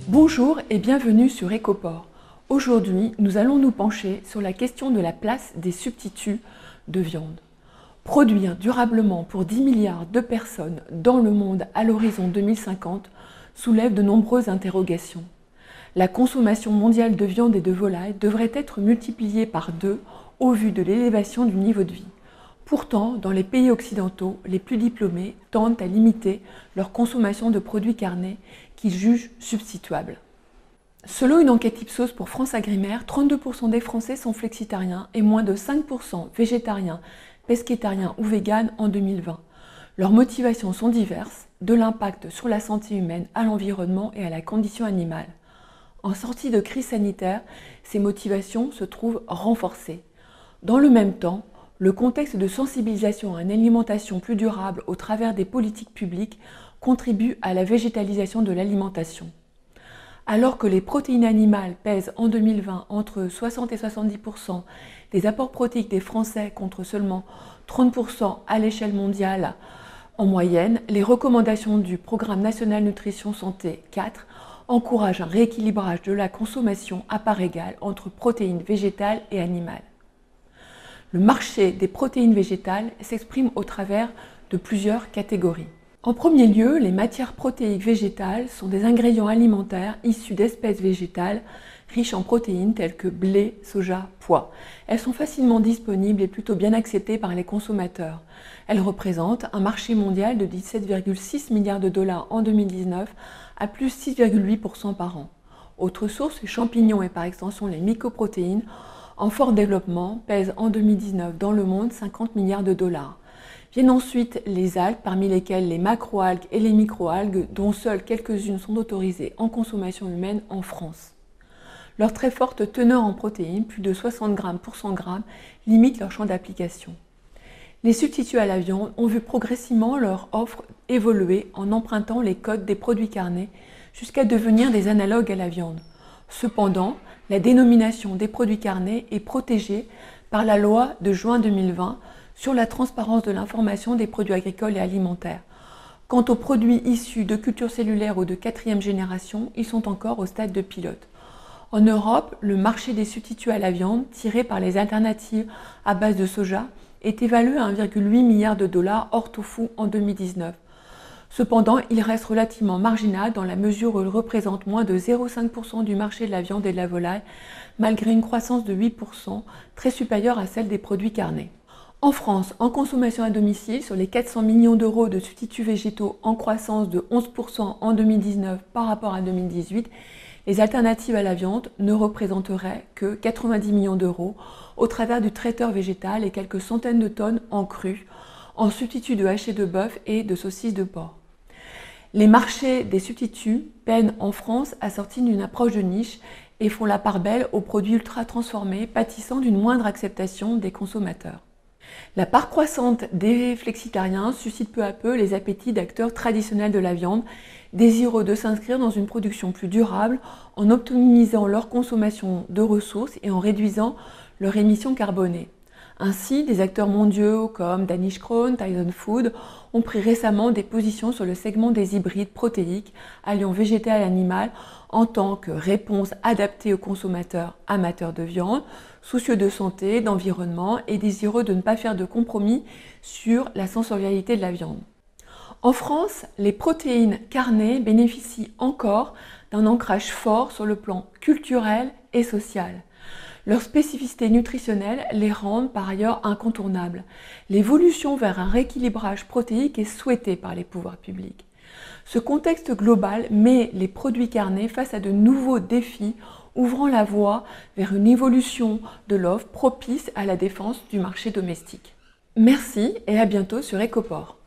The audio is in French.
Bonjour et bienvenue sur Ecoport. Aujourd'hui, nous allons nous pencher sur la question de la place des substituts de viande. Produire durablement pour 10 milliards de personnes dans le monde à l'horizon 2050 soulève de nombreuses interrogations. La consommation mondiale de viande et de volaille devrait être multipliée par 2 au vu de l'élévation du niveau de vie. Pourtant, dans les pays occidentaux, les plus diplômés tendent à limiter leur consommation de produits carnés qu'ils jugent substituables. Selon une enquête Ipsos pour FranceAgriMer, 32% des Français sont flexitariens et moins de 5% végétariens, pescétariens ou véganes en 2020. Leurs motivations sont diverses, de l'impact sur la santé humaine à l'environnement et à la condition animale. En sortie de crise sanitaire, ces motivations se trouvent renforcées. Dans le même temps, le contexte de sensibilisation à une alimentation plus durable au travers des politiques publiques contribue à la végétalisation de l'alimentation. Alors que les protéines animales pèsent en 2020 entre 60 et 70% des apports protéiques des Français contre seulement 30% à l'échelle mondiale en moyenne, les recommandations du Programme national nutrition santé 4 encouragent un rééquilibrage de la consommation à part égale entre protéines végétales et animales. Le marché des protéines végétales s'exprime au travers de plusieurs catégories. En premier lieu, les matières protéiques végétales sont des ingrédients alimentaires issus d'espèces végétales riches en protéines telles que blé, soja, pois. Elles sont facilement disponibles et plutôt bien acceptées par les consommateurs. Elles représentent un marché mondial de 17,6 milliards de dollars en 2019 à plus 6,8% par an. Autre source, les champignons et par extension les mycoprotéines en fort développement pèsent en 2019 dans le monde 50 milliards de dollars. Viennent ensuite les algues, parmi lesquelles les macroalgues et les microalgues, dont seules quelques-unes sont autorisées en consommation humaine en France. Leur très forte teneur en protéines, plus de 60 grammes pour 100 grammes, limite leur champ d'application. Les substituts à la viande ont vu progressivement leur offre évoluer en empruntant les codes des produits carnés jusqu'à devenir des analogues à la viande. Cependant, la dénomination des produits carnés est protégée par la loi de juin 2020 sur la transparence de l'information des produits agricoles et alimentaires. Quant aux produits issus de cultures cellulaires ou de 4e génération, ils sont encore au stade de pilote. En Europe, le marché des substituts à la viande, tiré par les alternatives à base de soja, est évalué à 1,8 milliard de dollars hors tofu en 2019. Cependant, il reste relativement marginal dans la mesure où il représente moins de 0,5% du marché de la viande et de la volaille, malgré une croissance de 8%, très supérieure à celle des produits carnés. En France, en consommation à domicile, sur les 400 millions d'euros de substituts végétaux en croissance de 11% en 2019 par rapport à 2018, les alternatives à la viande ne représenteraient que 90 millions d'euros au travers du traiteur végétal et quelques centaines de tonnes en cru, en substitut de haché de bœuf et de saucisses de porc. Les marchés des substituts peinent en France à sortir d'une approche de niche et font la part belle aux produits ultra transformés, pâtissant d'une moindre acceptation des consommateurs. La part croissante des flexitariens suscite peu à peu les appétits d'acteurs traditionnels de la viande, désireux de s'inscrire dans une production plus durable en optimisant leur consommation de ressources et en réduisant leur émissions carbonées. Ainsi, des acteurs mondiaux comme Danish Crown, Tyson Food ont pris récemment des positions sur le segment des hybrides protéiques alliant végétal et animal en tant que réponse adaptée aux consommateurs amateurs de viande, soucieux de santé, d'environnement et désireux de ne pas faire de compromis sur la sensorialité de la viande. En France, les protéines carnées bénéficient encore d'un ancrage fort sur le plan culturel et social. Leurs spécificités nutritionnelles les rendent par ailleurs incontournables. L'évolution vers un rééquilibrage protéique est souhaitée par les pouvoirs publics. Ce contexte global met les produits carnés face à de nouveaux défis, ouvrant la voie vers une évolution de l'offre propice à la défense du marché domestique. Merci et à bientôt sur Ecoport.